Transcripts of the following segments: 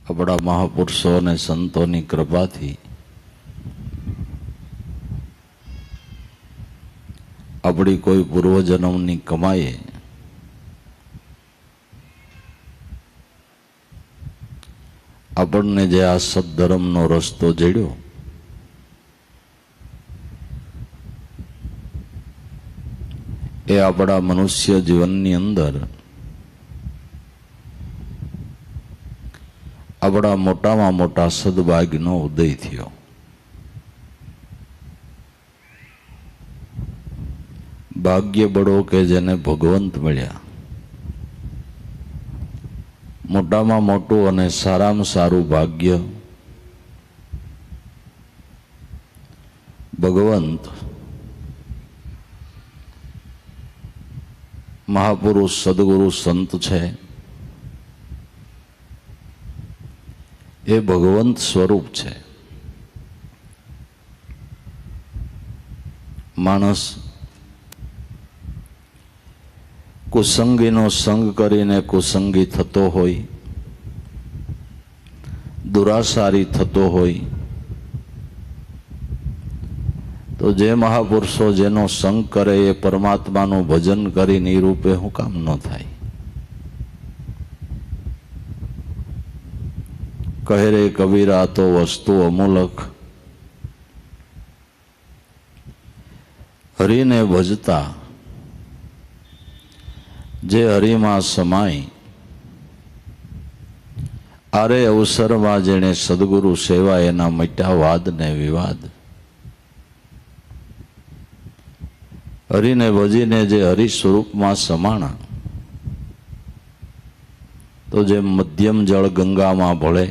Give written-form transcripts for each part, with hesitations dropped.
આપણા મહાપુરુષો અને સંતોની કૃપાથી આપણી કોઈ પૂર્વજન્મની કમાઈએ આપણને જે આ સદ્ધર્મનો રસ્તો જડ્યો એ આપણા મનુષ્ય જીવનની અંદર આપણા મોટામાં મોટા સદભાગ્યનો ઉદય થયો. ભાગ્ય બળો કે જેને ભગવંત મળ્યા. મોટામાં મોટું અને સારામાં સારું ભાગ્ય ભગવંત મહાપુરુષ સદગુરુ સંત છે. એ ભગવંત સ્વરૂપ છે. માણસ કુસંગીનો સંગ કરીને કુસંગી થતો હોય, દુરાસારી થતો હોય, તો જે મહાપુરુષો જેનો સંગ કરે એ પરમાત્માનું ભજન કરીને એ રૂપે શું કામ ન થાય? કહે રે કબીરા તો વસ્તુ અમૂલક, હરિને ભજતા જે હરિમાં સમાય, આરે અવસરમાં જેણે સદગુરુ સેવા એના મટ્યા વાદ ને વિવાદ. હરિને ભજીને જે હરિ સ્વરૂપમાં સમાણા, તો જેમ મધ્યમ જળ ગંગામાં ભળે,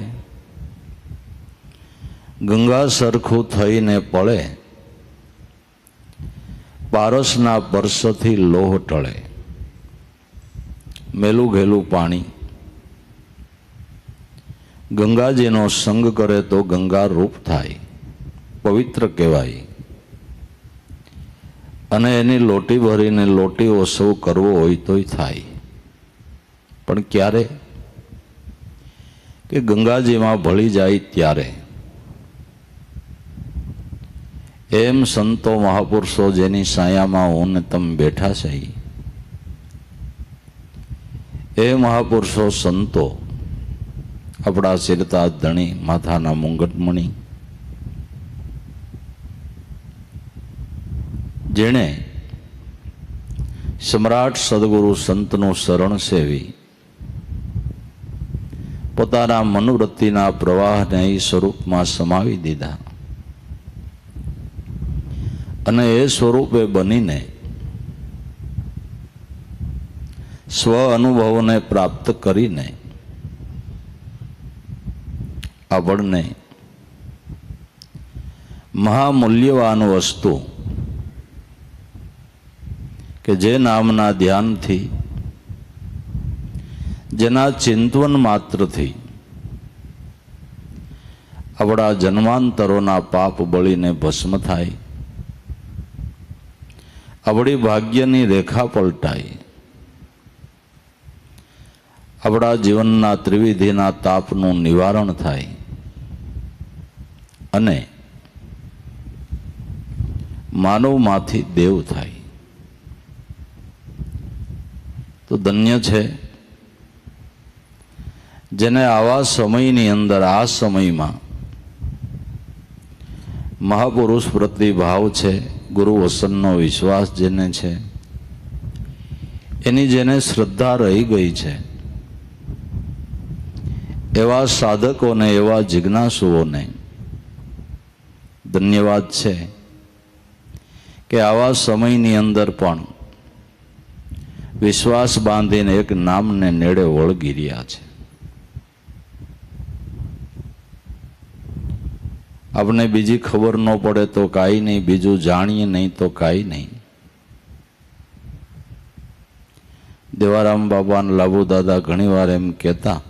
ગંગા સરખું થઈને પળે, પારસના પરસથી લોહ ટળે. મેલું ઘેલું પાણી ગંગાજીનો સંગ કરે તો ગંગા રૂપ થાય, પવિત્ર કહેવાય. અને એની લોટી ભરીને લોટી ઓસવ કરવો હોય તોય થાય. પણ ક્યારે? કે ગંગાજીમાં ભળી જાય ત્યારે. એમ સંતો મહાપુરુષો જેની સાયામાં હું ને તમે બેઠા છે, એ મહાપુરુષો સંતો આપણા શિરતા ધણી, માથાના મુંગટમણી, જેણે સમ્રાટ સદગુરુ સંતનું શરણ સેવી પોતાના મનોવૃત્તિના પ્રવાહને એ સ્વરૂપમાં સમાવી દીધા અને એ સ્વરૂપે બનીને સ્વ અનુભવને પ્રાપ્ત કરીને આપણને મહામૂલ્યવાન વસ્તુ કે જે નામના ધ્યાનથી, જેના ચિંતન માત્રથી આપણા જન્માંતરોના પાપ બળીને ભસ્મ થાય, આપણી ભાગ્યની રેખા પલટાય, આપણા જીવનના ત્રિવિધિના તાપનું નિવારણ થાય અને માનવમાંથી દેવ થાય. તો ધન્ય છે જેને આવા સમયની અંદર, આ સમયમાં મહાપુરુષ પ્રતિ ભાવ છે, ગુરુ વસનનો વિશ્વાસ જેને છે, એની જેને શ્રદ્ધા રહી ગઈ છે, એવા સાધકોને, એવા જિજ્ઞાસુઓને ધન્યવાદ છે કે આવા સમયની અંદર પણ વિશ્વાસ બાંધીને એક નામને નેડે વળગી રહ્યા છે. આપણે બીજી ખબર ન પડે તો કાંઈ નહીં, બીજું જાણીએ નહીં તો કાંઈ નહીં. દેવારામ બાબા અને લાભુ દાદા ઘણી વાર એમ કહેતા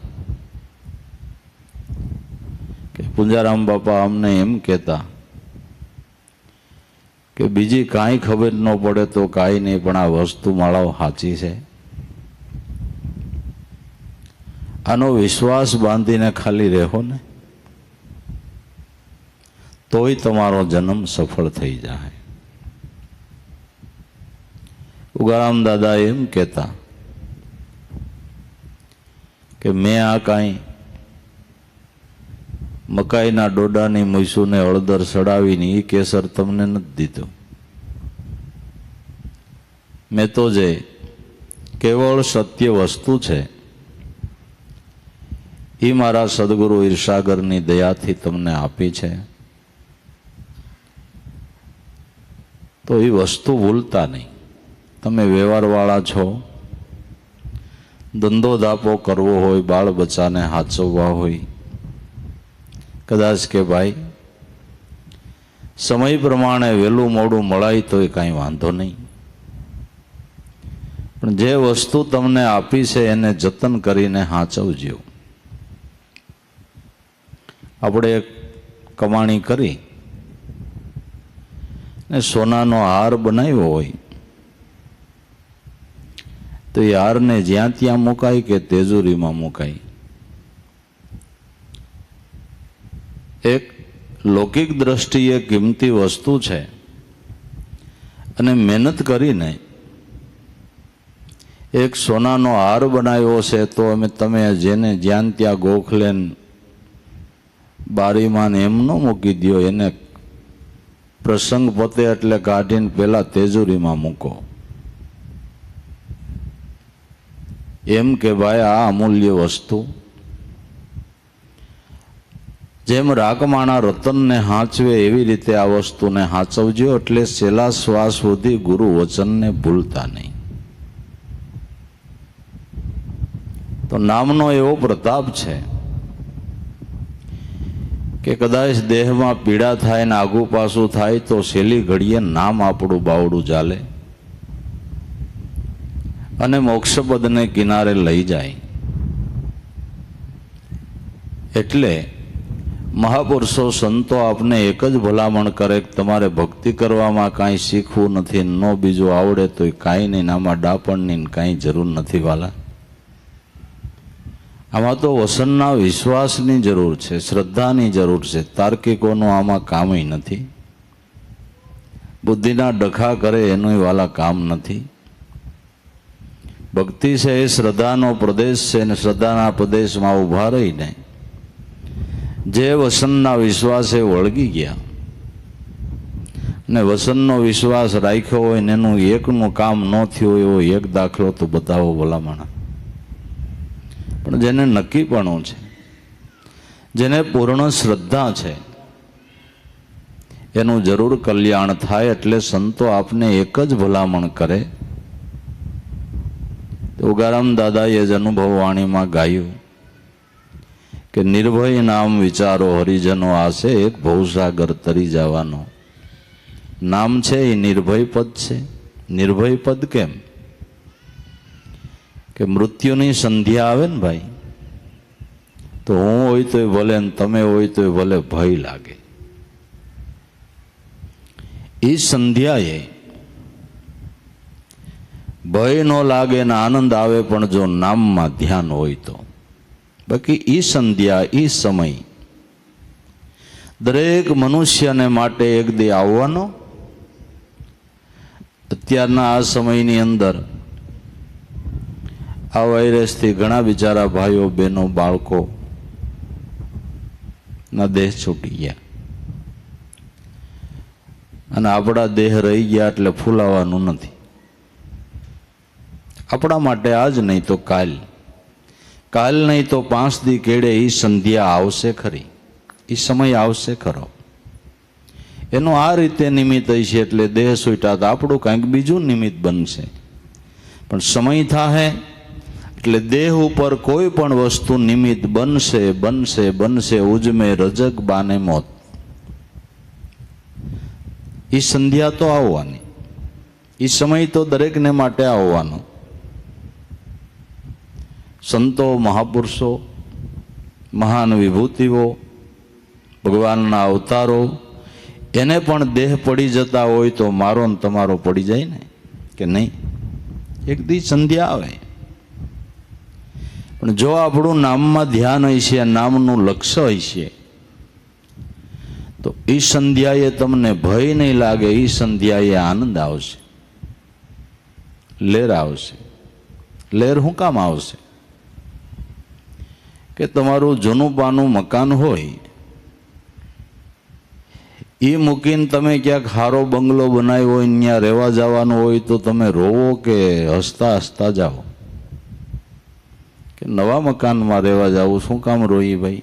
કે પૂંજારામ બાપા અમને એમ કહેતા કે બીજી કાંઈ ખબર ન પડે તો કાંઈ નહીં, પણ આ વસ્તુ માળાઓ સાચી છે. આનો વિશ્વાસ બાંધીને ખાલી રહો ને તોય તમારો જન્મ સફળ થઈ જાય. ઉગારામ દાદા એમ કહેતા કે મેં આ કાંઈ મકાઈના ડોડાની મૂસુને હળદર સડાવીને એ કેસર તમને નથી દીધું. મેં તો જે કેવળ સત્ય વસ્તુ છે એ મારા સદગુરુ ઈર્ષાગરની દયાથી તમને આપી છે. તો એ વસ્તુ ભૂલતા નહીં. તમે વ્યવહારવાળા છો, ધંધો ધાપો કરવો હોય, બાળ બચ્ચાને હાચવવા હોય, કદાચ કે ભાઈ સમય પ્રમાણે વહેલું મોડું મળાય તો એ કાંઈ વાંધો નહીં, પણ જે વસ્તુ તમને આપી છે એને જતન કરીને હાચવજો. આપણે કમાણી કરી ને સોનાનો હાર બનાવ્યો હોય તો એ હારને જ્યાં ત્યાં મુકાય કે તેજોરીમાં મુકાય? એક લૌકિક દ્રષ્ટિએ કિંમતી વસ્તુ છે અને મહેનત કરીને એક સોનાનો હાર બનાવ્યો છે તો તમે જેને જ્યાં ત્યાં ગોખલે બારીમાં એમ ન મૂકી દો, એને પ્રસંગ પતે એટલે કાઢીને પેલા તેજોરીમાં મૂકો. એમ કે ભાઈ આ અમૂલ્ય વસ્તુ જેમ રાકમાણા રતનને હાંચવે એવી રીતે આ વસ્તુને હાંચવજો. એટલે છેલ્લા શ્વાસ સુધી ગુરુ વચનને ભૂલતા નહીં. તો નામનો એવો પ્રતાપ છે કે કદાચ દેહમાં પીડા થાય ને આગુ પાછું થાય તો છેલ્લી ઘડીએ નામ આપણું બાવડું ચાલે અને મોક્ષપદને કિનારે લઈ જાય. એટલે મહાપુરુષો સંતો આપને એક જ ભલામણ કરે કે તમારે ભક્તિ કરવામાં કાંઈ શીખવું નથી, ન બીજું આવડે તો કાંઈ નહીં, આમાં ડાપણની કાંઈ જરૂર નથી વાલા. આમાં તો વસનના વિશ્વાસની જરૂર છે, શ્રદ્ધાની જરૂર છે. તાર્કિકોનું આમાં કામ નથી, બુદ્ધિના ડખા કરે એનું વાલા કામ નથી. ભક્તિ છે એ શ્રદ્ધાનો પ્રદેશ છે અને શ્રદ્ધાના પ્રદેશમાં ઊભા રહીને જે વસનના વિશ્વાસે વળગી ગયા ને વસનનો વિશ્વાસ રાખ્યો હોય ને એનું એકનું કામ ન થયું એવો એક દાખલો તો બતાવો ભલામણ. પણ જેને નક્કીપણું છે, જેને પૂર્ણ શ્રદ્ધા છે, એનું જરૂર કલ્યાણ થાય. એટલે સંતો આપને એક જ ભલામણ કરે. ઉગારામ દાદાએ જ અનુભવ વાણીમાં ગાયું કે નિર્ભય નામ વિચારો હરિજનો આશે એક ભવસાગર તરી જવાનો. નામ છે એ નિર્ભય પદ છે. નિર્ભય પદ કેમ? કે મૃત્યુની સંધ્યા આવે ને ભાઈ, તો હું હોય તોય ભલે ને તમે હોય તોય ભલે ભય લાગે. એ સંધ્યાએ ભય ન લાગે ને આનંદ આવે, પણ જો નામમાં ધ્યાન હોય તો. બાકી એ સંધ્યા, એ સમય દરેક મનુષ્યને માટે એક દી આવવાનો. અત્યારના આ સમયની અંદર આ વાયરસથી ઘણા બિચારા ભાઈઓ બહેનો બાળકો ના દેહ છૂટી ગયા અને આપણા દેહ રહી ગયા. એટલે ફૂલાવાનું નથી. આપણા માટે આજ નહીં તો કાલ, કાલ નહીં તો 5 દી કેડે એ સંધ્યા આવશે ખરી, એ સમય આવશે ખરો. એનું આ રીતે નિમિત્ત હશે. એટલે દેહ છૂટ્યા તો આપણું કાંઈક બીજું નિમિત્ત બનશે. પણ સમય થાહે એટલે દેહ ઉપર કોઈ પણ વસ્તુ નિમિત્ત બનશે બનશે બનશે. ઉજમે રજક બાને મોત. એ સંધ્યા તો આવવાની, એ સમય તો દરેકને માટે આવવાનો. સંતો, મહાપુરુષો, મહાન વિભૂતિઓ, ભગવાનના અવતારો, એને પણ દેહ પડી જતા હોય તો મારો ને તમારો પડી જાય ને કે નહીં? એક દી સંધ્યા આવે. પણ જો આપણું નામમાં ધ્યાન હશે, નામનું લક્ષ્ય હશે, તો એ સંધ્યાએ તમને ભય નહીં લાગે, એ સંધ્યાએ આનંદ આવશે, લહેર આવશે. લહેર શું કામ આવશે? કે તમારું જૂનું પાનું મકાન હોય એ મૂકીને તમે ક્યાંક સારો બંગલો બનાવ્યો હોય, ત્યાં રહેવા જવાનું હોય, તો તમે રોવો કે હસતા હસતા જાઓ? કે નવા મકાનમાં રહેવા જાવું, શું કામ રોઈએ ભાઈ?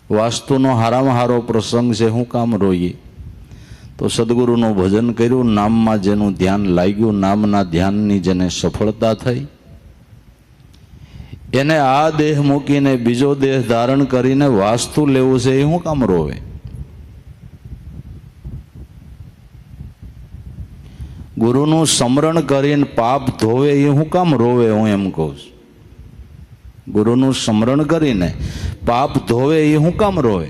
વાસ્તુનો હારામાં હારો પ્રસંગ છે, શું કામ રોઈએ? તો સદગુરુનું ભજન કર્યું, નામમાં જેનું ધ્યાન લાગ્યું, નામના ધ્યાનની જેને સફળતા થઈ, એને આ દેહ મૂકીને બીજો દેહ ધારણ કરીને વાસ્તુ લેવું છે, એ શું કામ રોવે? ગુરુનું સ્મરણ કરીને પાપ ધોવે, એ શું કામ રોવે? હું એમ કહું છું, ગુરુનું સ્મરણ કરીને પાપ ધોવે, એ શું કામ રોવે?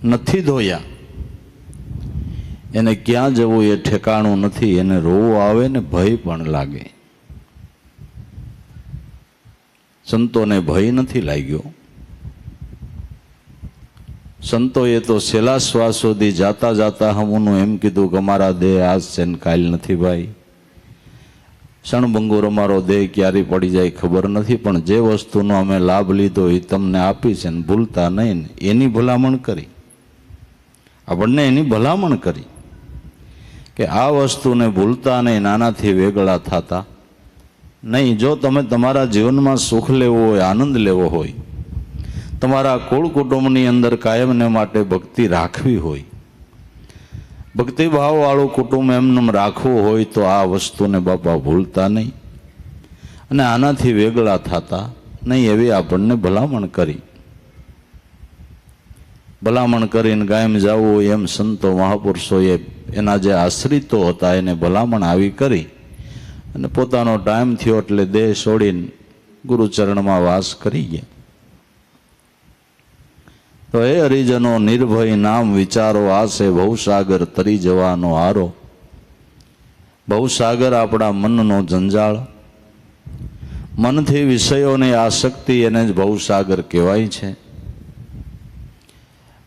નથી ધોયા, એને ક્યાં જવું એ ઠેકાણું નથી, એને રોવું આવે ને ભય પણ લાગે. સંતોને ભય નથી લાગ્યો. સંતોએ તો છેલ્લા શ્વાસ સુધી જાતા જાતા હમુનું એમ કીધું કે અમારા દેહ આજ છે ને કાલ નથી ભાઈ. ક્ષણભંગુર અમારો દેહ ક્યારે પડી જાય ખબર નથી, પણ જે વસ્તુનો અમે લાભ લીધો એ તમને આપી છે ને ભૂલતા નહીં, એની ભલામણ કરી. આપણને એની ભલામણ કરી કે આ વસ્તુને ભૂલતા નહીં, નાનાથી વેગળા થતા નહીં. જો તમે તમારા જીવનમાં સુખ લેવું હોય, આનંદ લેવો હોય, તમારા કુળ કુટુંબની અંદર કાયમને માટે ભક્તિ રાખવી હોય, ભક્તિભાવવાળું કુટુંબ એમનેમ રાખવું હોય, તો આ વસ્તુને બાપા ભૂલતા નહીં અને આનાથી વેગળા થતા નહીં, એવી આપણને ભલામણ કરી. ભલામણ કરીને કાયમ જવું હોય એમ સંતો મહાપુરુષોએ એના જે આશ્રિતો હતા એને ભલામણ આવી કરી અને પોતાનો ટાઈમ થયો એટલે દેહ છોડીને ગુરુચરણમાં વાસ કરી ગયા. તો એ હરિજનો નિર્ભય નામ વિચારો, આશે ભવસાગર તરી જવાનો હારો. ભવસાગર આપણા મનનો જંજાળ, મનથી વિષયોની આસક્તિ, એને જ ભવસાગર કહેવાય છે.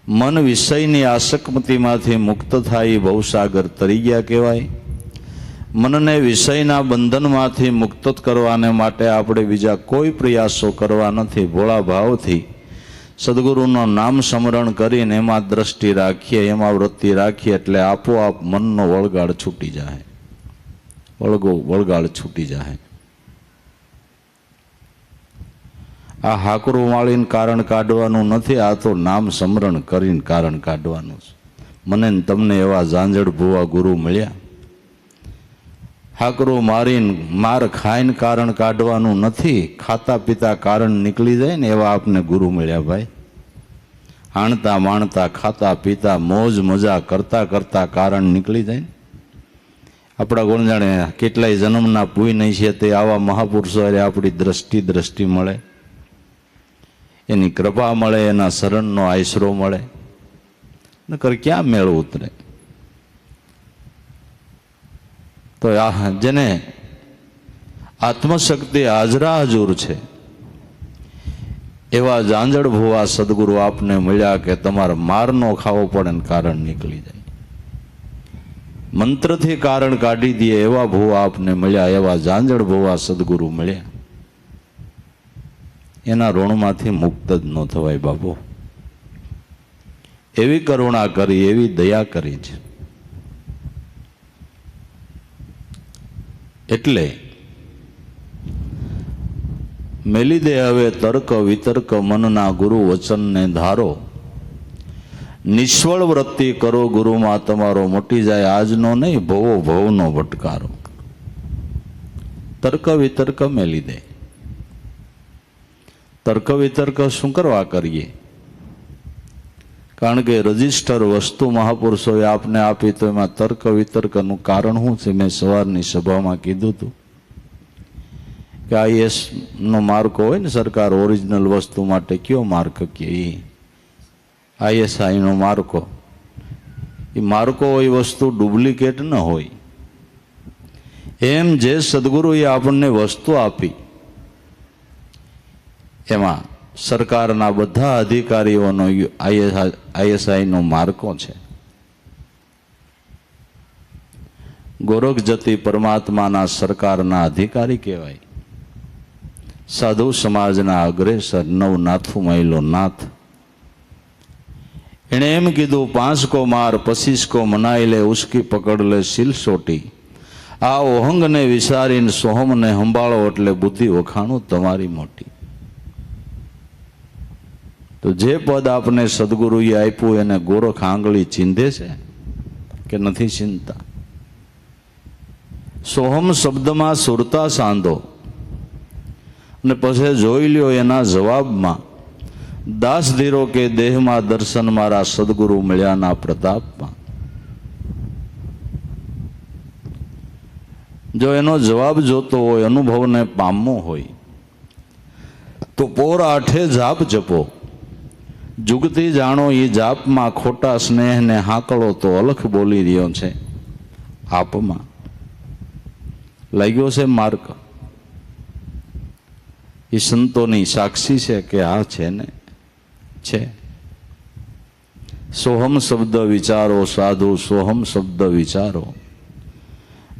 મન વિષયની આસક્તિમાંથી મુક્ત થાય, ભવસાગર તરી ગયા કહેવાય. મનને વિષયના બંધનમાંથી મુક્ત કરવાને માટે આપણે બીજા કોઈ પ્રયાસો કરવા નથી. ભોળા ભાવથી સદગુરુનું નામ સ્મરણ કરીને એમાં દ્રષ્ટિ રાખીએ, એમાં વૃત્તિ રાખીએ, એટલે આપોઆપ મનનો વળગાડ છૂટી જાય, વળગાડ છૂટી જાય. આ હાકરું વાળીને કારણ કાઢવાનું નથી, આ તો નામ સ્મરણ કરીને કારણ કાઢવાનું છે. મને ને તમને એવા ઝાંઝડ ભુવા ગુરુ મળ્યા. હાકરું મારીને માર ખાઈને કારણ કાઢવાનું નથી, ખાતા પીતા કારણ નીકળી જાય ને એવા આપને ગુરુ મળ્યા ભાઈ. હાણતા માણતા ખાતા પીતા મોજ મજા કરતા કરતા કારણ નીકળી જાય ને. આપણા ગુણજાણે કેટલાય જન્મના પૂય નહીં છે, તે આવા મહાપુરુષો આપણી દ્રષ્ટિ મળે, એની કૃપા મળે, એના શરણનો આશરો મળે, નકર ક્યાં મેળ ઉતરે. તો જેને આત્મશક્તિ હાજરા હજુર છે એવા ઝાંઝડ ભુવા સદગુરુ આપને મળ્યા કે તમારે માર નો ખાવો પડે ને કારણ નીકળી જાય. મંત્રથી કારણ કાઢી દે એવા ભુવા આપને મળ્યા, એવા ઝાંઝડ ભુવા સદગુરુ મળ્યા. એના ઋણમાંથી મુક્ત જ ન થવાય બાપુ. એવી કરુણા કરી, એવી દયા કરી છે. એટલે મેલી દે હવે તર્ક વિતર્ક, મનના ગુરુ વચનને ધારો. નિષ્ફળ વૃત્તિ કરો ગુરુમાં તમારો, મોટી જાય આજનો નહીં ભવો ભવનો ભટકારો. તર્ક વિતર્ક મેલી દે. તર્ક વિતર્ક શું કરવા કરીએ? કારણ કે રજિસ્ટર વસ્તુ મહાપુરુષોએ આપને આપી, તો એમાં તર્ક વિતર્કનું કારણ શું છે? મેં સવારની સભામાં કીધું હતું કે IAS નો માર્ક હોય ને, સરકાર ઓરિજિનલ વસ્તુ માટે કયો માર્ક કે ISI નો માર્કો, એ માર્કો એ વસ્તુ ડુપ્લિકેટ ન હોય, એમ જે સદગુરુએ આપણને વસ્તુ આપી એમાં સરકારના બધા અધિકારીઓનો ISIનો માર્કો છે. ગોરખ જતી પરમાત્માના સરકારના અધિકારી કહેવાય. સાધુ સમાજના અગ્રેસર નવનાથુ મહિલો નાથ. એણે એમ કીધું 5 કો માર 25 કો મનાઈ લે ઉસકી પકડ લે સિલ સોટી. આ ઓહંગને વિસારીને સોહમને સંભાળો એટલે બુદ્ધિ વખાણું તમારી મોટી. તો જે પદ આપને સદગુરુએ આપ્યું એને ગોરખ આંગળી ચીંધે છે કે નથી ચિંતા? સોહમ શબ્દમાં સુરતા સાંધો અને પછી જોઈ લ્યો એના જવાબમાં દાસ ધીરો કે દેહમાં દર્શન મારા સદગુરુ મળ્યાના પ્રતાપમાં. જો એનો જવાબ જોતો હોય, અનુભવને પામવો હોય તો પોર આઠે જાપ જપો. જુગતી જાણો એ જાપમાં ખોટા સ્નેહને હાકળો તો અલખ બોલી રહ્યો છે આપમાં. લાગ્યો છે માર્ક. એ સંતોની સાક્ષી છે કે આ છે ને છે. સોહમ શબ્દ વિચારો સાધુ, સોહમ શબ્દ વિચારો.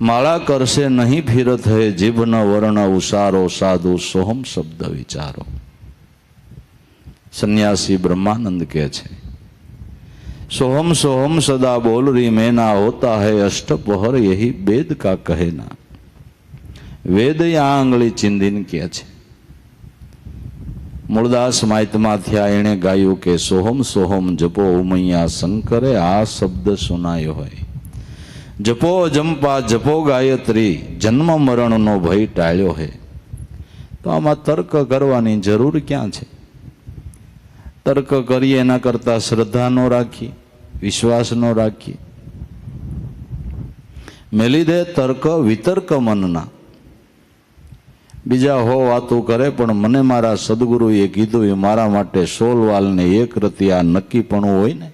માળા કરશે નહીં ફિરત હે જીભ ન વર્ણ ઉસારો સાધુ, સોહમ શબ્દ વિચારો. સન્યાસી બ્રહ્માનંદ કહે છે સોહમ સોહમ સદા બોલ રી મેં ના હોતા હૈ અષ્ટપહર યહી વેદ કા કહેના. વેદ આ આંગળી ચિંદીને કહે છે. મૂળદાસ માહિતમાં થયા એણે ગાયું કે સોહમ સોહમ જપો ઉમૈયા શંકરે આ શબ્દ સુનાયો હોય. જપો જંપા જપો ગાયત્રી જન્મ મરણનો ભય ટાળ્યો હે. તો આમાં તર્ક કરવાની જરૂર ક્યાં છે? તર્ક કરીએ એના કરતાં શ્રદ્ધા ન રાખીએ, વિશ્વાસ ન રાખીએ. મેલી દે તર્ક વિતર્ક મનના. બીજા હો વાતું કરે પણ મને મારા સદગુરુએ કીધું એ મારા માટે 16 વાલને એક રતી આ નક્કીપણું હોય ને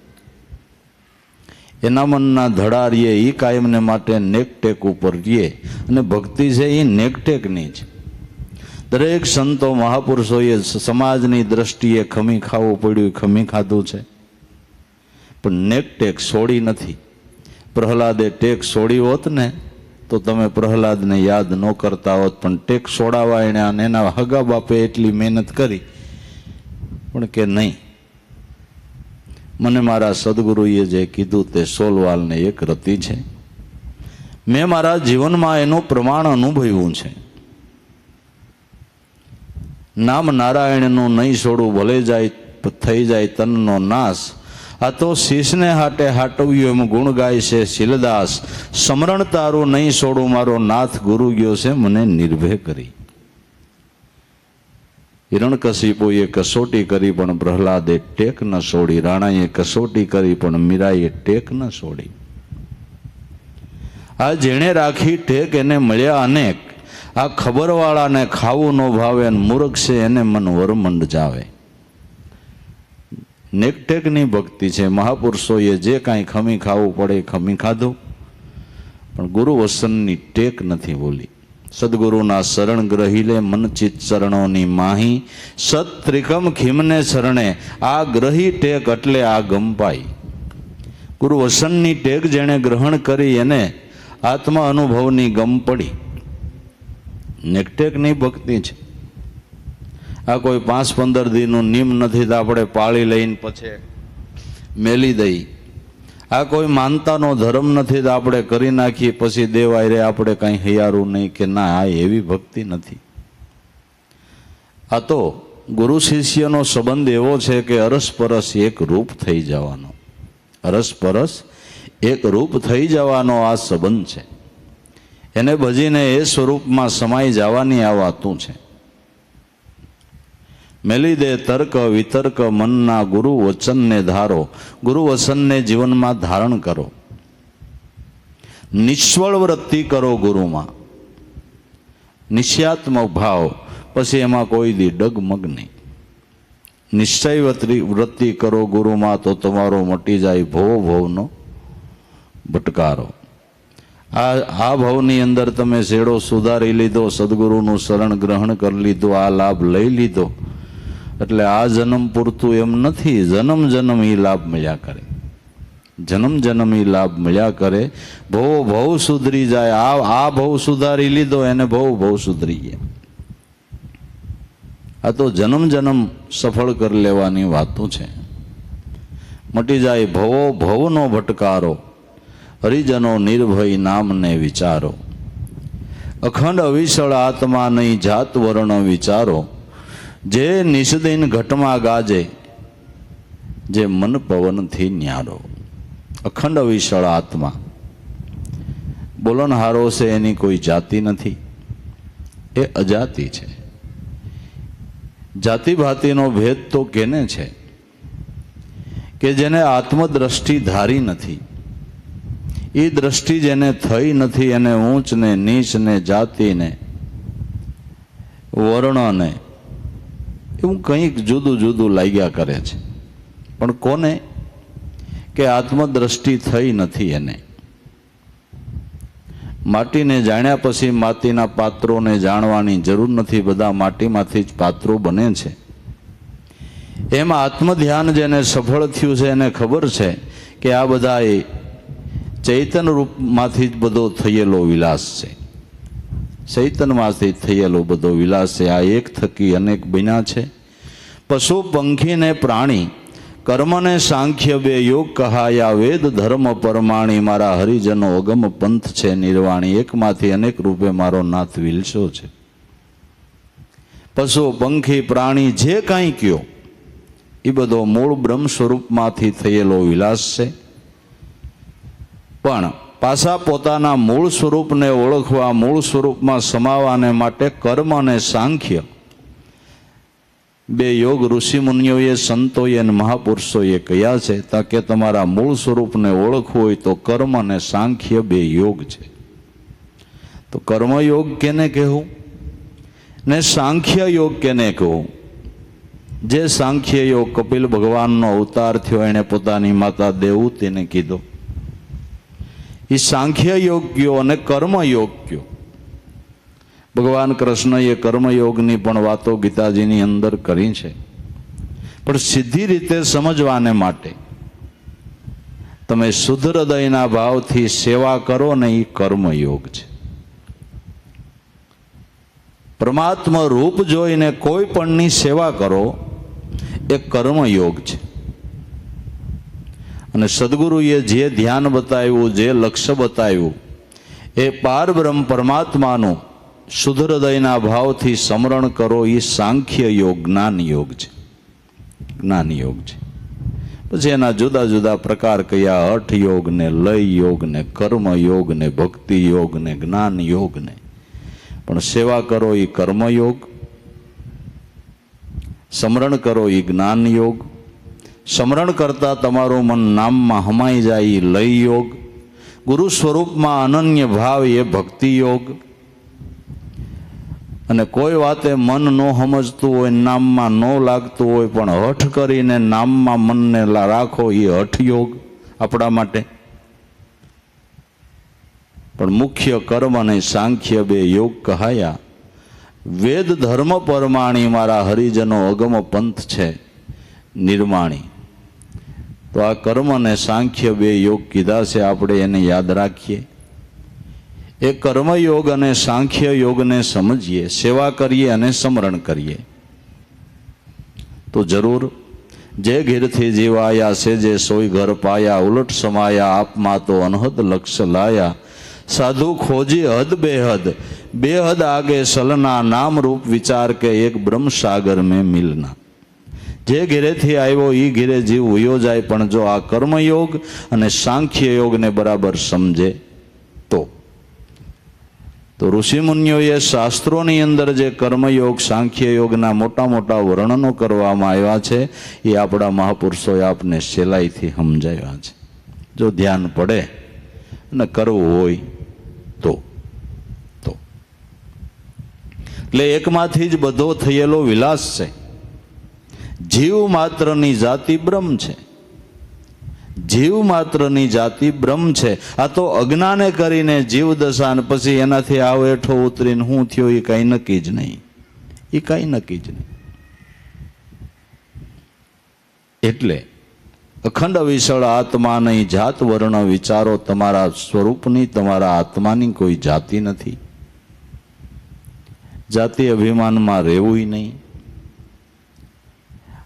એના મનના ધડા રીએ એ કાયમને માટે નેકટેક ઉપર રીએ. અને ભક્તિ છે એ નેકટેકની છે. દરેક સંતો મહાપુરુષોએ સમાજની દ્રષ્ટિએ ખમી ખાવું પડ્યું, ખમી ખાધું છે પણ નેકટેક છોડી નથી. પ્રહલાદે ટેક છોડી હોત ને તો તમે પ્રહલાદને યાદ ન કરતા હોત, પણ ટેક છોડાવવા એને અને એના હગા બાપે એટલી મહેનત કરી પણ કે નહીં, મને મારા સદગુરુએ જે કીધું તે 16 વાલને એક રતી છે. મેં મારા જીવનમાં એનું પ્રમાણ અનુભવ્યું છે. નામ નારાયણનું નહીં છોડું ભલે જાય થઈ જાય તનનો નાશ. આ તો શીશને હાટે હાટવ્યું એમ ગુણ ગાય છે શીલદાસ. સમરણ તારું નહીં છોડું મારો નાથ ગુરુ ગયો છે મને નિર્ભય કરી. હિરણ્યકશિપુએ કસોટી કરી પણ પ્રહલાદે ટેક ન છોડી. રાણાએ કસોટી કરી પણ મીરાએ ટેક ન છોડી. આ જેણે રાખી ટેક એને મળ્યા અનેક. આ ખબરવાળાને ખાવું ન ભાવે, મૂર્ખ છે એને મન વરમંડ જાવે. નેકટેકની ભક્તિ છે. મહાપુરુષોએ જે કાંઈ ખમી ખાવું પડે ખમી ખાધું પણ ગુરુ વસનની ટેક નથી બોલી. સદગુરુના શરણ ગ્રહી લે મન ચિત ચરણોની માહી. સત ત્રિકમ ખીમને શરણે આ ગ્રહી ટેક એટલે આ ગંપાઈ. ગુરુ વસનની ટેક જેણે ગ્રહણ કરી એને આત્મા અનુભવની ગમ પડી. નેકટેકની ભક્તિ છે. આ કોઈ 5-15 દિનનું નિયમ નથી તો આપણે પાળી લઈને પછી મેલી દઈ. આ કોઈ માનતાનો ધર્મ નથી તો આપણે કરી નાખીએ પછી દેવાય રે આપણે કાંઈ હૈયારું નહીં કે ના. આ એવી ભક્તિ નથી. આ તો ગુરુ શિષ્યનો સંબંધ એવો છે કે અરસપરસ એક રૂપ થઈ જવાનો. અરસપરસ એક રૂપ થઈ જવાનો આ સંબંધ છે. એને ભજીને એ સ્વરૂપમાં સમાઈ જવાની આ વાતું છે. મેલી દે તર્ક વિતર્ક મનના ગુરુ વચનને ધારો. ગુરુ વચનને જીવનમાં ધારણ કરો. નિશ્વળ વૃત્તિ કરો ગુરુમાં. નિશ્ચયાત્મક ભાવ. પછી એમાં કોઈ દી ડગમગ નહીં. નિશ્ચય વૃત્તિ કરો ગુરુમાં તો તમારો મટી જાય ભવ ભવનો ભટકારો. આ ભાવની અંદર તમે શેડો સુધારી લીધો, સદગુરુનું શરણ ગ્રહણ કરી લીધું, આ લાભ લઈ લીધો એટલે આ જન્મ પૂરતું એમ નથી, જન્મ જન્મ એ લાભ મળ્યા કરે, જન્મ જન્મ એ લાભ મળ્યા કરે. ભવ સુધરી જાય. આ ભવ સુધારી લીધો એને ભવ સુધરી ગયા. આ તો જન્મ જન્મ સફળ કરી લેવાની વાતો છે. મટી જાય ભવનો ભટકારો, હરિજનો નિર્ભય નામને વિચારો. અખંડ અવિચળ આત્મા નહીં જાત વર્ણ વિચારો, જે નિષદિન ઘટમાં ગાજે, જે મન પવનથી ન્યારો. અખંડ અવિચળ આત્મા, બોલનહારો છે એની કોઈ જાતિ નથી, એ અજાતિ છે. જાતિ ભાતિનો ભેદ તો કેને છે કે જેને આત્મદ્રષ્ટિ ધારી નથી, એ દ્રષ્ટિ જેને થઈ નથી, એને ઊંચ ને નીચ ને જાતિ ને વર્ણ ને એવું કંઈક જુદું જુદું લાગ્યા કરે છે. પણ કોને? કે આત્મદ્રષ્ટિ થઈ નથી એને. માટીને જાણ્યા પછી માટીના પાત્રોને જાણવાની જરૂર નથી, બધા માટીમાંથી જ પાત્રો બને છે. એમ આત્મધ્યાન જેને સફળ થયું છે એને ખબર છે કે આ બધા એ ચૈતન્ય રૂપમાંથી જ બધો થયેલો વિલાસ છે, ચૈતન્યમાંથી થયેલો બધો વિલાસ છે. આ એક થકી અનેક બન્યા છે. પશુ પંખી ને પ્રાણી, કર્મને સાંખ્ય બે યોગ કહાયા, વેદ ધર્મ પરમાણી, મારા હરિજનો અગમ પંથ છે નિર્વાણી. એકમાંથી અનેક રૂપે મારો નાથ વિલસો છે. પશુ પંખી પ્રાણી જે કાંઈ કયો એ બધો મૂળ બ્રહ્મ સ્વરૂપમાંથી થયેલો વિલાસ છે. પણ પાછા પોતાના મૂળ સ્વરૂપને ઓળખવા, મૂળ સ્વરૂપમાં સમાવાને માટે કર્મ અને સાંખ્ય બે યોગ ઋષિ મુનિઓએ, સંતોએ અને મહાપુરુષોએ કયા છે. તાકે તમારા મૂળ સ્વરૂપને ઓળખવું હોય તો કર્મ અને સાંખ્ય બે યોગ છે. તો કર્મયોગ કેને કહેવું ને સાંખ્ય યોગ કેને કહેવું? જે સાંખ્ય યોગ કપિલ ભગવાનનો અવતાર થયો, એણે પોતાની માતા દેવહૂતિને કીધો, એ સાંખ્ય યોગ કયો અને કર્મયોગ કયો. ભગવાન કૃષ્ણએ કર્મયોગની પણ વાતો ગીતાજીની અંદર કરી છે. પણ સીધી રીતે સમજવાને માટે તમે શુદ્ધ હૃદયના ભાવથી સેવા કરો ને એ કર્મયોગ છે. પરમાત્મા રૂપ જોઈને કોઈ પણની સેવા કરો એ કર્મયોગ છે. અને સદગુરુએ જે ધ્યાન બતાવ્યું, જે લક્ષ્ય બતાવ્યું, એ પારબ્રહ્મ પરમાત્માનું શુદ્ધ હૃદયના ભાવથી સ્મરણ કરો. એ સાંખ્ય યોગ, જ્ઞાન યોગ છે, જ્ઞાન યોગ છે. પછી એના જુદા જુદા પ્રકાર કયા, હઠ યોગ ને, લય યોગ ને, કર્મ યોગ ને, ભક્તિ યોગ ને, જ્ઞાન યોગ ને. પણ સેવા કરો એ કર્મયોગ, સ્મરણ કરો એ જ્ઞાન યોગ, સ્મરણ કરતા તમારું મન નામમાં હમાઈ જાય એ લય યોગ, ગુરુ સ્વરૂપમાં અનન્ય ભાવ એ ભક્તિ યોગ. અને કોઈ વાતે મન ન સમજતું હોય, નામમાં ન લાગતું હોય, પણ હઠ કરીને નામમાં મનને રાખો એ હઠ યોગ આપણા માટે. પણ મુખ્ય કર્મ અને સાંખ્ય બે યોગ કહાયા, વેદ ધર્મ પરમાણી, મારા હરિજનો અગમ પંથ છે નિર્માણી. તો આ કર્મ અને સાંખ્ય બે યોગ કીધા છે, આપણે એને યાદ રાખીએ. એ કર્મયોગ અને સાંખ્ય યોગને સમજીએ, સેવા કરીએ અને સ્મરણ કરીએ તો જરૂર જે ઘેરથી જીવાયા છે, જે સોય ઘર પાયા, ઉલટ સમાયા આપમાં તો અનહદ લક્ષ્ય લાયા. સાધુ ખોજી હદ બેહદ, બેહદ આગે સલના, નામ રૂપ વિચાર કે એક બ્રહ્મ સાગર મેં મિલના. જે ઘેરેથી આવ્યો એ ઘેરે જીવ વયો જાય, પણ જો આ કર્મયોગ અને સાંખ્ય યોગને બરાબર સમજે તો ઋષિમુનિઓએ શાસ્ત્રોની અંદર જે કર્મયોગ સાંખ્ય યોગના મોટા મોટા વર્ણનો કરવામાં આવ્યા છે, એ આપણા મહાપુરુષોએ આપને સહેલાઈથી સમજાવ્યા છે. જો ધ્યાન પડે અને કરવું હોય તો એટલે એકમાંથી જ બધો થયેલો વિલાસ છે. જીવ માત્રની જાતિ બ્રહ્મ છે. જીવ માત્રની જાતિ બ્રહ્મ છે. આ તો અજ્ઞાને કરીને જીવ દશા ને પછી એનાથી આવ હેઠો ઉતરીને શું થયો એ કાંઈ નક્કી જ નહીં. એ કાંઈ નક્કી જ નહીં. એટલે અખંડ વિશળ આત્મા નહીં જાત વર્ણ વિચારો. તમારા સ્વરૂપની તમારા આત્માની કોઈ જાતિ નથી. જાતિ અભિમાનમાં રહેવું નહીં.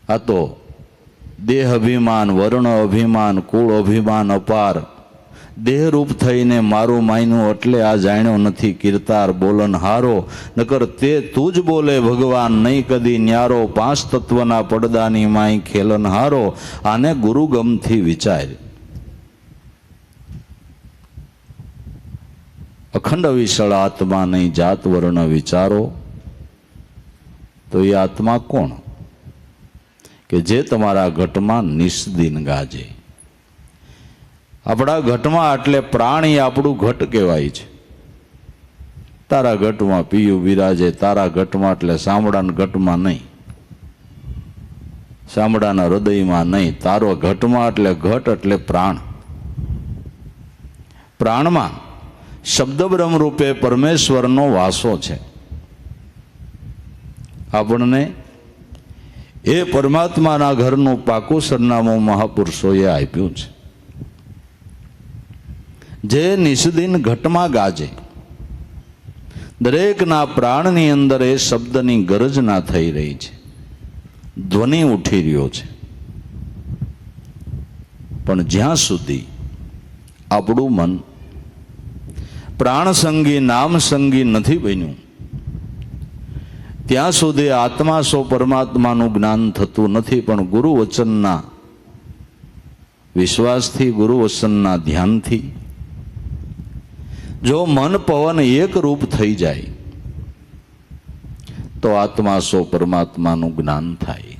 આ તો દેહ અભિમાન, વર્ણ અભિમાન, કુળ અભિમાન અપાર, દેહરૂપ થઈને મારું માયનું એટલે આ જાણ્યો નથી કીર્તાર બોલન હારો. નકર તે તું જ બોલે ભગવાન નહીં કદી ન્યારો. પાંચ તત્વના પડદાની માય ખેલન હારો. આને ગુરુગમથી વિચાર. અખંડ વિશળ આત્મા નહીં જાત વર્ણ વિચારો. તો એ આત્મા કોણ? કે જે તમારા ઘટમાં નિસ્દિન ગાજે. આપણા ઘટમાં એટલે પ્રાણી આપણું ઘટ કહેવાય છે. તારા ઘટમાં પિયું બિરાજે. તારા ઘટમાં એટલે સામડાના ઘટમાં નહીં, સામડાના હૃદયમાં નહીં. તારો ઘટમાં એટલે ઘટ એટલે પ્રાણ. પ્રાણમાં શબ્દ બ્રહ્મ રૂપે પરમેશ્વરનો વાસો છે. આપણને એ પરમાત્માના ઘરનું પાકું સરનામું મહાપુરુષોએ આપ્યું છે. જે નિષદિન ઘટમાં ગાજે. દરેકના પ્રાણની અંદર એ શબ્દની ગરજના થઈ રહી છે, ધ્વનિ ઉઠી રહ્યો છે. પણ જ્યાં સુધી આપણું મન પ્રાણસંગી નામસંગી નથી બન્યું ત્યાં સુધી આત્મા સો પરમાત્માનું જ્ઞાન થતું નથી. પણ ગુરુ વચનના વિશ્વાસથી, ગુરુ વચનના ધ્યાનથી જો મન પવન એક રૂપ થઈ જાય તો આત્મા સો પરમાત્માનું જ્ઞાન થાય.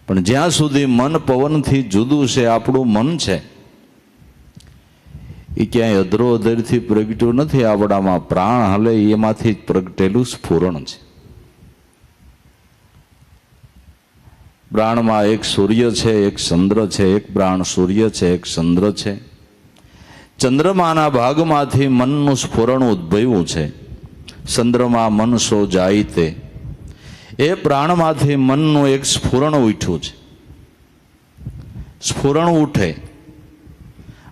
પણ જ્યાં સુધી મન પવનથી જુદું છે, આપણું મન છે એ ક્યાંય અધરો અધરથી પ્રગટ્યું નથી. આપણામાં પ્રાણ હલે એમાંથી જ પ્રગટેલું સ્ફુરણ છે. પ્રાણમાં એક સૂર્ય છે, એક ચંદ્ર છે. એક પ્રાણ સૂર્ય છે, એક ચંદ્ર છે. ચંદ્રમાના ભાગમાંથી મનનું સ્ફુરણ ઉદ્ભવ્યું છે. ચંદ્રમાં મન સો જાય તે એ પ્રાણમાંથી મનનું એક સ્ફુરણ ઉઠ્યું છે. સ્ફુરણ ઉઠે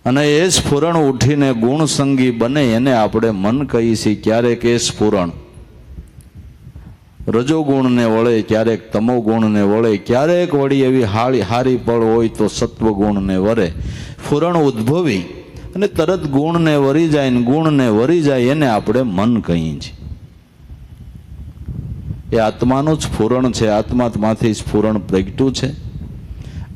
અને એ સ્ફુરણ ઉઠીને ગુણસંગી બને એને આપણે મન કહીએ છીએ. ક્યારેક એ સ્ફુરણ રજોગુણને વળે, ક્યારેક તમોગુણને વળે, ક્યારેક વળી એવી હારી પળ હોય તો સત્વગુણને વરે. સ્ફુરણ ઉદ્ભવી અને તરત ગુણને વરી જાય ને ગુણને વરી જાય એને આપણે મન કહીએ છીએ. એ આત્માનું જ સ્ફુરણ છે. આત્મામાંથી સ્ફુરણ પ્રગટ્યું છે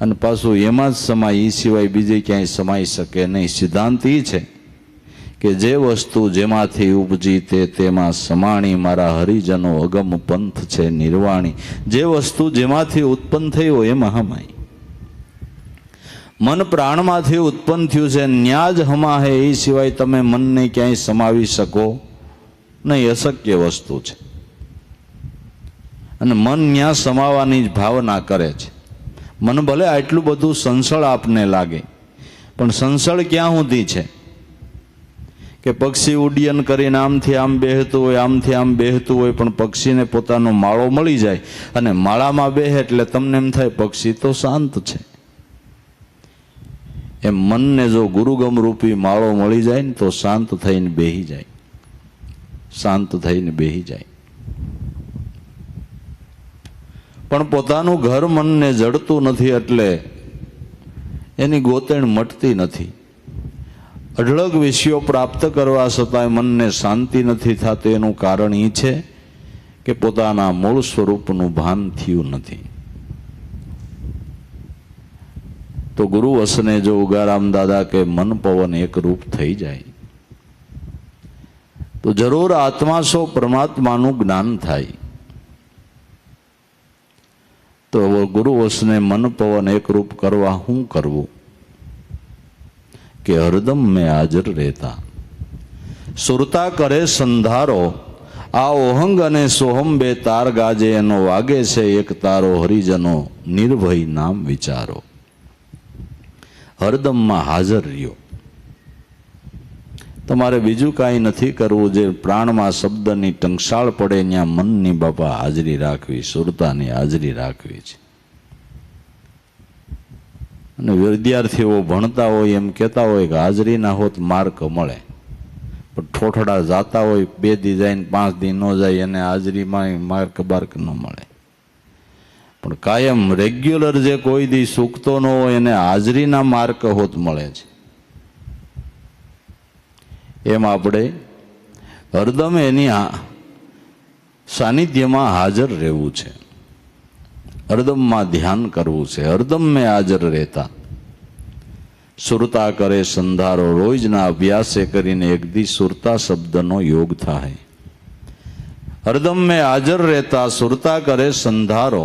અને પાછું એમાં જ સમાય. એ સિવાય બીજે ક્યાંય સમાઈ શકે નહીં. સિદ્ધાંત એ છે કે જે વસ્તુ જેમાંથી ઉપજી તે તેમાં સમાણી. મારા હરિજનો અગમ પંથ છે નિર્વાણી. જે વસ્તુ જેમાંથી ઉત્પન્ન થઈ હોય એમાં હમાય. મન પ્રાણમાંથી ઉત્પન્ન થયું છે, ન્યા જ હમા હે. એ સિવાય તમે મનને ક્યાંય સમાવી શકો નહીં. અશક્ય વસ્તુ છે. અને મન ન્યા સમાવાની જ ભાવના કરે છે. મન ભલે આટલું બધું સંસળ આપને લાગે, પણ સંસળ ક્યાં સુધી છે કે પક્ષી ઉડ્ડયન કરીને આમથી આમ બેહતું હોય, આમથી આમ બેહતું હોય, પણ પક્ષીને પોતાનો માળો મળી જાય અને માળામાં બેહે એટલે તમને એમ થાય પક્ષી તો શાંત છે. એમ મનને જો ગુરુગમ રૂપી માળો મળી જાય ને તો શાંત થઈને બેહી જાય. શાંત થઈને બેહી જાય. પણ પોતાનું ઘર મનને જડતું નથી એટલે એની ગોતેણ મટતી નથી. અઢળક વિષયો પ્રાપ્ત કરવા છતાંય મનને શાંતિ નથી થતી. એનું કારણ એ છે કે પોતાના મૂળ સ્વરૂપનું ભાન થયું નથી. તો ગુરુ વસને જો ઉગારામ દાદા કે મન પવન એક રૂપ થઈ જાય તો જરૂર આત્મા સો પરમાત્માનું જ્ઞાન થાય. તો ગુરુ વસને મન પવન એક રૂપ કરવા શું કરવું કે હરદમ મેં હાજર રહેતા. સુરતા કરે સંધારો. આ ઓહંગ અને સોહમ બે તાર ગાજે એનો વાગે છે એક તારો. હરિજનો નિર્ભય નામ વિચારો. હરદમમાં હાજર રહ્યો. તમારે બીજું કાંઈ નથી કરવું, જે પ્રાણમાં શબ્દની ટંકશાળ પડે ત્યાં મનની બાપા હાજરી રાખવી, સુરતાની હાજરી રાખવી છે. અને વિદ્યાર્થીઓ ભણતા હોય એમ કહેતા હોય કે હાજરી ના હોત માર્ક મળે, પણ ઠોઠડા જાતા હોય 2 દી જાય ને 5 દી ન જાય એને હાજરીમાં માર્ક બાર્ક ન મળે. પણ કાયમ રેગ્યુલર જે કોઈ દી સૂકતો ન હોય એને હાજરીના માર્ક હોત મળે છે. એમ આપણે હરદમ એની સાનિધ્યમાં હાજર રહેવું છે, હરદમમાં ધ્યાન કરવું છે. હરદમ મેં હાજર રહેતા સુરતા કરે સંધારો, રોજના અભ્યાસે કરીને એક દી સુરતા શબ્દનો યોગ થાય. હરદમ મેં હાજર રહેતા સુરતા કરે સંધારો,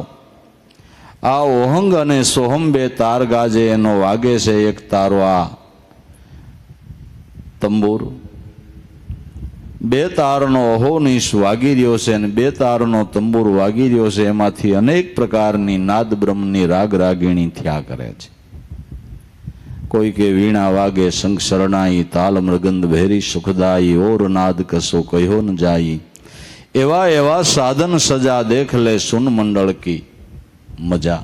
આ ઓહંગ અને સોહમ 2 તાર ગાજે એનો વાગે છે એક તારો આ તંબુર. 2 તારનો અહોનિશ વાગી રહ્યો છે અને 2 તારનો તંબુર વાગી રહ્યો છે. એમાંથી અનેક પ્રકારની નાદ બ્રહ્મની રાગ રાગીણી થયા કરે છે. કોઈ કે વીણા વાગે શંખ શરણાઈ, તાલ મૃગંદ ભેરી સુખદાઈ, ઓર નાદ કસો કહ્યો ન જાઈ, એવા એવા સાધન સજા દેખ લે સુન મંડળ કી મજા.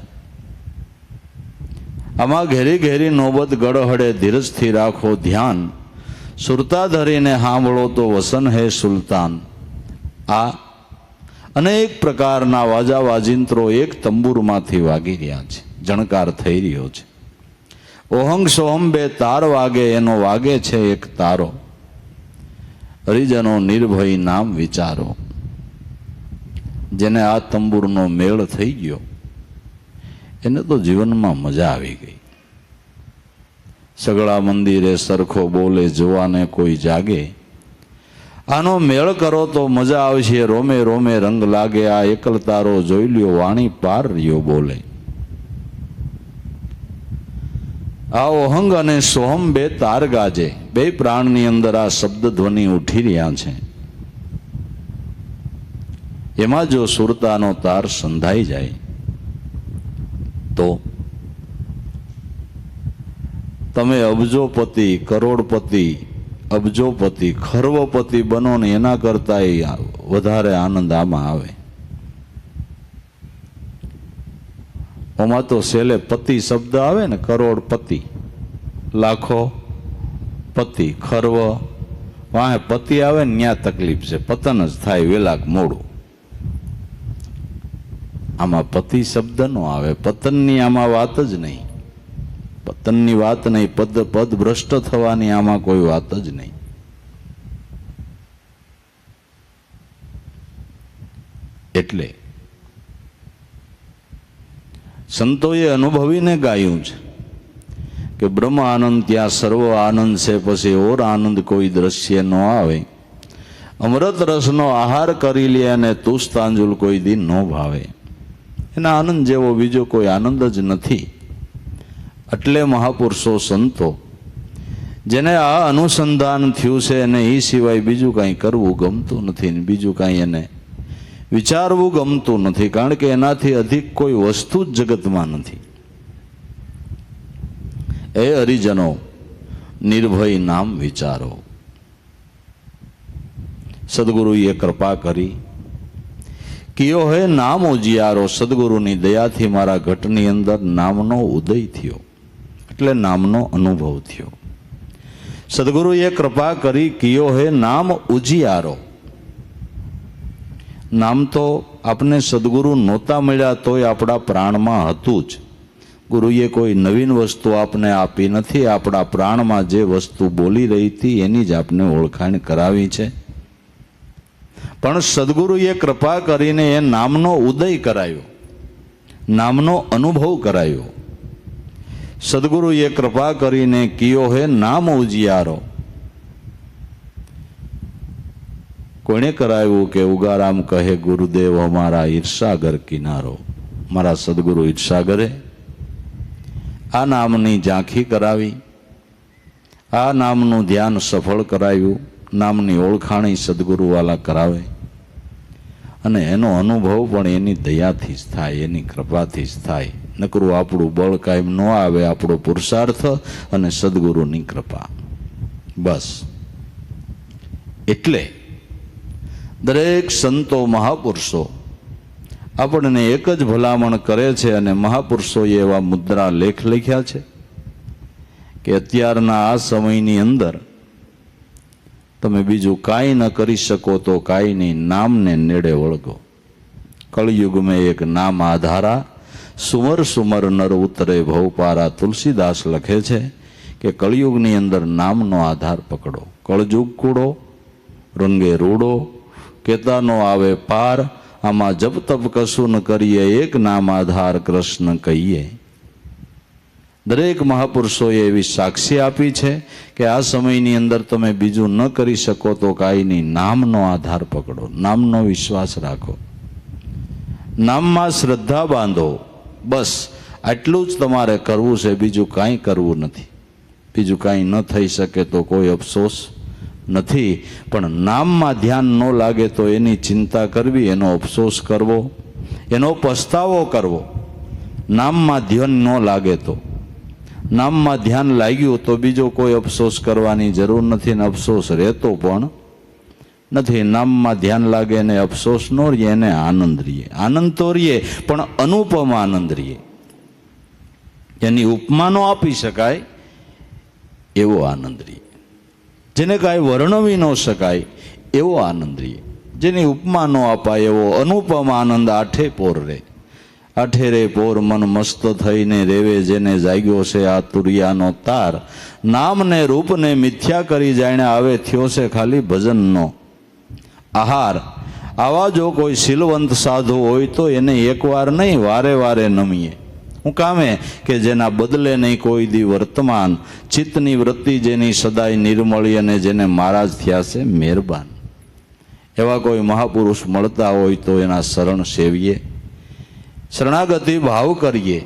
આમાં ઘેરી ઘેરી નોબત ગળહડે ધીરજથી રાખો ધ્યાન, સુરતા ધરીને સાંભળો તો વસન હે સુલતાન. આ અનેક પ્રકારના વાજા વાજિંત્રો એક તંબુરમાંથી વાગી રહ્યા છે, જણકાર થઈ રહ્યો છે. ઓહંગ સોહમ 2 તાર વાગે એનો વાગે છે એક તારો, હરિજનો નિર્ભય નામ વિચારો. જેને આ તંબુરનો મેળ થઈ ગયો એને તો જીવનમાં મજા આવી ગઈ. સગળા મંદિરે સરખો બોલે જોવાને કોઈ જાગે, આનો મેળ કરો તો મજા આવશે, રોમે રોમે રંગ લાગે. આ એકલ તારો જોઈ લ્યો વાણી પાર રહ્યો બોલે. આ ઓહંગ અને સોહમ 2 તાર ગાજે, 2 પ્રાણની અંદર આ શબ્દ ધ્વનિ ઉઠી રહ્યા છે. એમાં જો સુરતાનો તાર સંધાઈ જાય તો તમે અબજોપતિ, કરોડપતિ, અબજોપતિ, ખર્વપતિ બનો ને એના કરતા વધારે આનંદ આમાં આવે. આમાં તો છેલ્લે પતિ શબ્દ આવે ને, કરોડપતિ, લાખો પતિ, ખર્વ, વાહે પતિ આવે ને ત્યાં તકલીફ છે, પતન જ થાય વેલાક મોડું. આમાં પતિ શબ્દ નો આવે, પતનની આમાં વાત જ નહીં, પતનની વાત નહીં, પદ ભ્રષ્ટ થવાની આમાં કોઈ વાત જ નહીં. એટલે સંતોએ અનુભવીને ગાયું છે કે બ્રહ્મ આનંદ ત્યાં સર્વ આનંદ છે, પછી ઓર આનંદ કોઈ દ્રશ્ય ન આવે. અમૃત રસનો આહાર કરી લે અને તુસ્તાંજુલ કોઈ દી ન ભાવે. એના આનંદ જેવો બીજો કોઈ આનંદ જ નથી. એટલે મહાપુરુષો સંતો જેને આ અનુસંધાન થયું છે અને એ સિવાય બીજું કાંઈ કરવું ગમતું નથી ને બીજું કાંઈ એને વિચારવું ગમતું નથી, કારણ કે એનાથી અધિક કોઈ વસ્તુ જ જગતમાં નથી. એ હરિજનો નિર્ભય નામ વિચારો. સદગુરુએ કૃપા કરી, કિયો હે નામ ઉજિયારો. સદગુરુની દયાથી મારા ઘટની અંદર નામનો ઉદય થયો, એટલે નામનો અનુભવ થયો. સદગુરુએ કૃપા કરી, કિયો હે નામ ઉજિયારો. નામ તો આપને સદગુરુ નહોતા મળ્યા તોય આપણા પ્રાણમાં હતું જ. ગુરુએ કોઈ નવીન વસ્તુ આપને આપી નથી, આપણા પ્રાણમાં જે વસ્તુ બોલી રહી હતી એની જ આપને ઓળખાણ કરાવી છે. પણ સદગુરુએ કૃપા કરીને એ નામનો ઉદય કરાયો, નામનો અનુભવ કરાયો. સદગુરુએ કૃપા કરીને કિયો હે નામ ઉજિયારો. કોણે કરાવ્યું કે ઉગારામ કહે ગુરુદેવ અમારા ઈર્ષાગર કિનારો. મારા સદગુરુ ઈર્ષાગરે આ નામની ઝાંખી કરાવી, આ નામનું ધ્યાન સફળ કરાવ્યું, નામની ઓળખાણી સદગુરુવાલા કરાવે અને એનો અનુભવ પણ એની દયાથી જ થાય, એની કૃપાથી જ થાય. નકરું આપણું બળ કાયમ ન આવે, આપણો પુરુષાર્થ અને સદગુરુની કૃપા બસ. એટલે દરેક સંતો મહાપુરુષો આપણને એક જ ભલામણ કરે છે, અને મહાપુરુષોએ એવા મુદ્રા લેખ લખ્યા છે કે અત્યારના આ સમયની અંદર તમે બીજું કાંઈ ન કરી શકો તો કાંઈ નહીં, નામને નેડે વળગો. કળયુગ મેં એક નામ આધારા, સુમર સુમર નર ઉતરે ભવપારા. તુલસીદાસ લખે છે કે કળયુગની અંદર નામનો આધાર પકડો. કળયુગ કૂડો, રંગે રૂડો, કેતાનો આવે પાર. આમાં જપ તપ કશું ન કરીએ, એક નામ આધાર કૃષ્ણ કહીએ. દરેક મહાપુરુષોએ એવી સાક્ષી આપી છે કે આ સમયની અંદર તમે બીજું ન કરી શકો તો કાંઈ નહીં, નામનો આધાર પકડો, નામનો વિશ્વાસ રાખો, નામમાં શ્રદ્ધા બાંધો. બસ આટલું જ તમારે કરવું છે, બીજું કાંઈ કરવું નથી. બીજું કાંઈ ન થઈ શકે તો કોઈ અફસોસ નથી, પણ નામમાં ધ્યાન ન લાગે તો એની ચિંતા કરવી, એનો અફસોસ કરવો, એનો પસ્તાવો કરવો. નામમાં ધ્યાન ન લાગે તો, નામમાં ધ્યાન લાગ્યું તો બીજો કોઈ અફસોસ કરવાની જરૂર નથી, ને અફસોસ રહેતો પણ નથી. નામમાં ધ્યાન લાગે ને અફસોસ ન રહીએ, એને આનંદ રહીએ. આનંદ તો રહીએ પણ અનુપમ આનંદ રહીએ, એની ઉપમા ન આપી શકાય એવો આનંદ રહીએ, જેને કાંઈ વર્ણવી ન શકાય એવો આનંદ રહીએ, જેની ઉપમા ન અપાય એવો અનુપમ આનંદ આઠે પોર રહે. અઠેરે પોર મન મસ્ત થઈને રેવે, જેને જાગ્યો છે આ તુરિયાનો તાર. નામને રૂપને મિથ્યા કરી જાણે, આવે થયો છે ખાલી ભજનનો આહાર. આવા જો કોઈ શીલવંત સાધુ હોય તો એને એકવાર નહીં વારે વારે નમીએ. હું કામે કે જેના બદલે નહીં કોઈ દી વર્તમાન, ચિત્તની વૃત્તિ જેની સદાય નિર્મળી, અને જેને મહારાજ થયા છે મહેરબાન. એવા કોઈ મહાપુરુષ મળતા હોય તો એના શરણ સેવીએ, શરણાગતિ ભાવ કરીએ,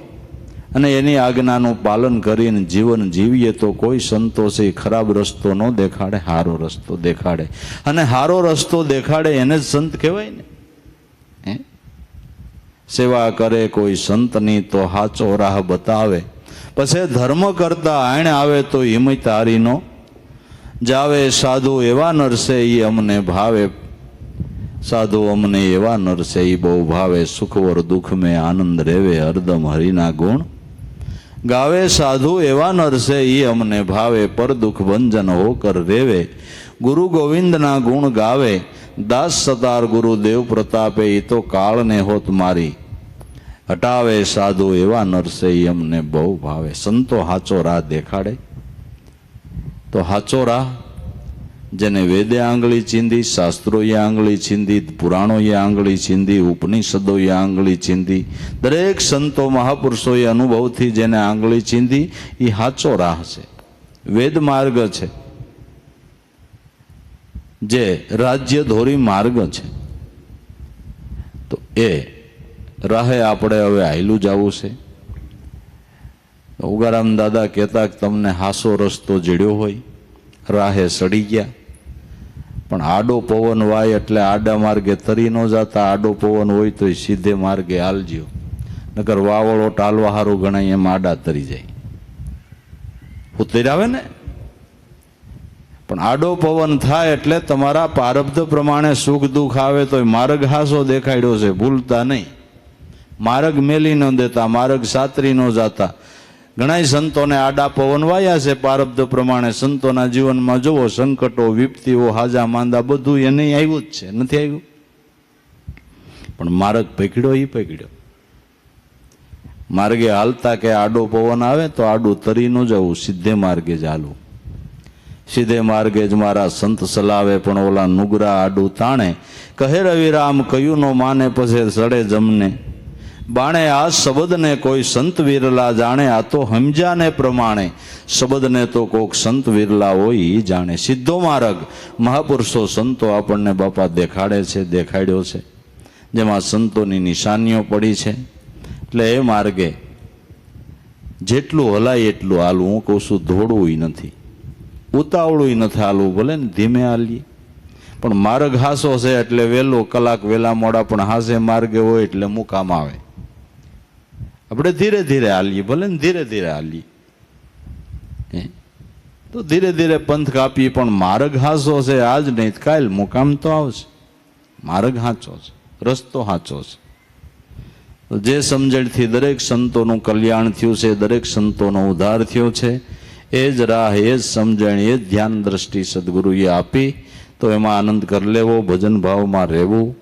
અને એની આજ્ઞાનું પાલન કરીને જીવન જીવીએ તો કોઈ સંતોષે ખરાબ રસ્તો ન દેખાડે, સારો રસ્તો દેખાડે. અને સારો રસ્તો દેખાડે એને જ સંત કહેવાય ને. સેવા કરે કોઈ સંતની તો હાચો રાહ બતાવે, પછી ધર્મ કરતા આણ આવે તો હિંમત હારીનો જાવે. સાધુ એવા નરસે એ અમને ભાવે, સાધુ અમને એવા નરસે એ બહુ ભાવે. સુખવર દુઃખ મેં આનંદ રેવે, હરદમ હરિના ગુણ ગાવે. સાધુ એવા નરસે એ અમને ભાવે, પર દુઃખ ભંજન હોકર રેવે. ગુરુ ગોવિંદના ગુણ ગાવે, દાસ સતાર ગુરુદેવ પ્રતાપે. એ તો કાળને હોત મારી હટાવે. સાધુ એવા નરસે એ અમને બહુ ભાવે. સંતો હાચો રાહ દેખાડે તો હાચો રાહ, જેને વેદે આંગળી ચીંધી, શાસ્ત્રોએ આંગળી ચીંધી, પુરાણોએ આંગળી ચીંધી, ઉપનિષદોએ આંગળી ચીંધી, દરેક સંતો મહાપુરુષોએ અનુભવથી જેને આંગળી ચીંધી એ હાચો રાહ છે, વેદ માર્ગ છે, જે રાજ્ય ધોરી માર્ગ છે. તો એ રાહે આપણે હવે હાયલું જવું છે. ઉગારામ દાદા કહેતા કે તમને હાસો રસ્તો જડ્યો હોય, રાહે સડી ગયા, પણ આડો પવન વાય એટલે આડા માર્ગે તરી ન જતા. આડો પવન હોય તો સીધે માર્ગે હાલજો, નકર વાવળો ટાલવા હારું ગણાય એમ આડા તરી જાય. ઉતરી આવે ને, પણ આડો પવન થાય એટલે તમારા પ્રારબ્ધ પ્રમાણે સુખ દુઃખ આવે તો માર્ગ હાસો દેખાડ્યો છે, ભૂલતા નહીં. માર્ગ મેલી ન દેતા, માર્ગ સાતરી ન જાતા. ઘણા સંતોને આડા પવન વાયા છે પ્રારબ્ધ પ્રમાણે. સંતોના જીવનમાં જુઓ, સંકટો, વિપત્તિઓ, હાજા માંદા બધું એને આવ્યું જ છે, નથી આવ્યું? પણ માર્ગ પકડ્યો એ પકડ્યો. માર્ગે હાલતા કે આડો પવન આવે તો આડું તરી ન જવું, સીધે માર્ગે જ હાલવું. સીધે માર્ગે જ મારા સંત સલાવે, પણ ઓલા નુગરા આડું તાણે. કહે રવિરામ કયું નો માને, પછી સડે જમને બાણે. આ શબ્દને કોઈ સંત વિરલા જાણે, આ તો સમજાને પ્રમાણે. શબ્દને તો કોક સંત વિરલા હોય એ જાણે. સીધો માર્ગ મહાપુરુષો સંતો આપણને બાપા દેખાડે છે, દેખાડ્યો છે, જેમાં સંતોની નિશાનીઓ પડી છે. એટલે એ માર્ગે જેટલું હલાય એટલું હાલવું. હું કહું છું ધોળવું નથી, ઉતાવળું નથી હાલવું, ભલે ને ધીમે હાલીએ, પણ માર્ગ હાસો છે એટલે વહેલો કલાક વહેલા મોડા પણ હાસે માર્ગે હોય એટલે મુકામ આવે. આપણે ધીરે ધીરે હાલીએ, ભલે ને ધીરે ધીરે હાલીએ, તો ધીરે ધીરે પંથ કાપીએ, પણ માર્ગ હાચો છે. આજ નહીં કાલ મુકામ તો આવશે. માર્ગ હાચો છે, રસ્તો હાચો છે. તો જે સમજણથી દરેક સંતોનું કલ્યાણ થયું છે, દરેક સંતોનો ઉદ્ધાર થયો છે, એ જ રાહ, એ જ સમજણ, એ જ ધ્યાન દ્રષ્ટિ સદગુરુએ આપી, તો એમાં આનંદ કરી લેવો, ભજન ભાવમાં રહેવું,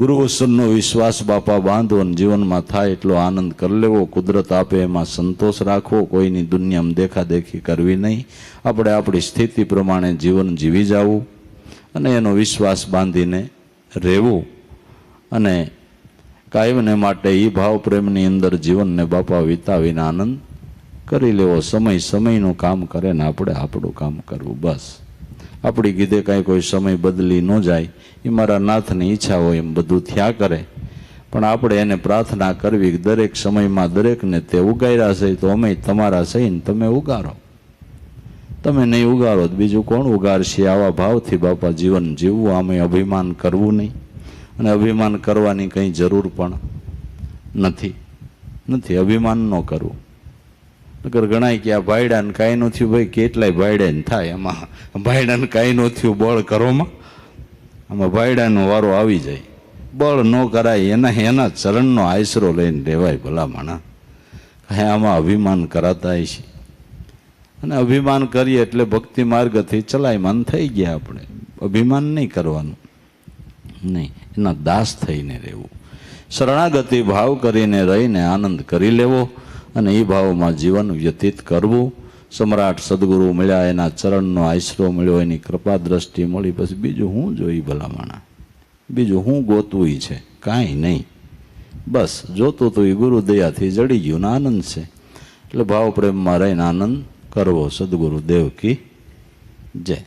ગુરુ વચનનો વિશ્વાસ બાપા બાંધો અને જીવનમાં થાય એટલો આનંદ કરી લેવો, કુદરત આપે એમાં સંતોષ રાખવો, કોઈની દુનિયામાં દેખાદેખી કરવી નહીં, આપણે આપણી સ્થિતિ પ્રમાણે જીવન જીવી જવું અને એનો વિશ્વાસ બાંધીને રહેવું અને કાયમને માટે એ ભાવ પ્રેમની અંદર જીવનને બાપા વિતાવીને આનંદ કરી લેવો. સમય સમયનું કામ કરે ને આપણે આપણું કામ કરવું. બસ આપણી કીધે કાંઈ કોઈ સમય બદલી ન જાય, એ મારા નાથની ઈચ્છા હોય એમ બધું થયા કરે. પણ આપણે એને પ્રાર્થના કરવી કે દરેક સમયમાં દરેકને તે ઉગાર્યા છે, તો અમે તમારા સહીને તમે ઉગારો. તમે નહીં ઉગારો તો બીજું કોણ ઉગારશે? આવા ભાવથી બાપા જીવન જીવવું, આમે અભિમાન કરવું નહીં, અને અભિમાન કરવાની કંઈ જરૂર પણ નથી. અભિમાન ન કરવું. નકર ગણાય કે આ ભાઈડાને કાંઈ ન થયું, ભાઈ કેટલાય ભાઈડાને થાય, એમાં ભાઈડાને કાંઈ ન થયું બળ કરોમાં, આમાં ભાઈડાનો વારો આવી જાય. બળ ન કરાય, એના ચરણનો આશરો લઈને રહેવાય ભલામણા. કાંઈ આમાં અભિમાન કરાતા છે, અને અભિમાન કરીએ એટલે ભક્તિ માર્ગથી ચલાયમાન થઈ ગયા. આપણે અભિમાન નહીં કરવાનું, નહીં, એના દાસ થઈને રહેવું, શરણાગતિ ભાવ કરીને રહીને આનંદ કરી લેવો અને એ ભાવમાં જીવન વ્યતીત કરવું. સમ્રાટ સદગુરુ મળ્યા, એના ચરણનો આશરો મળ્યો, એની કૃપા દ્રષ્ટિ મળી, પછી બીજું હું જોઈ ભલામણા, બીજું હું ગોતવું છે? કાંઈ નહીં. બસ જોતું તો એ ગુરુ દયાથી જડી ગયું ને આનંદ છે. એટલે ભાવ પ્રેમમાં રહીને આનંદ કરવો. સદગુરુ દેવ કી જય.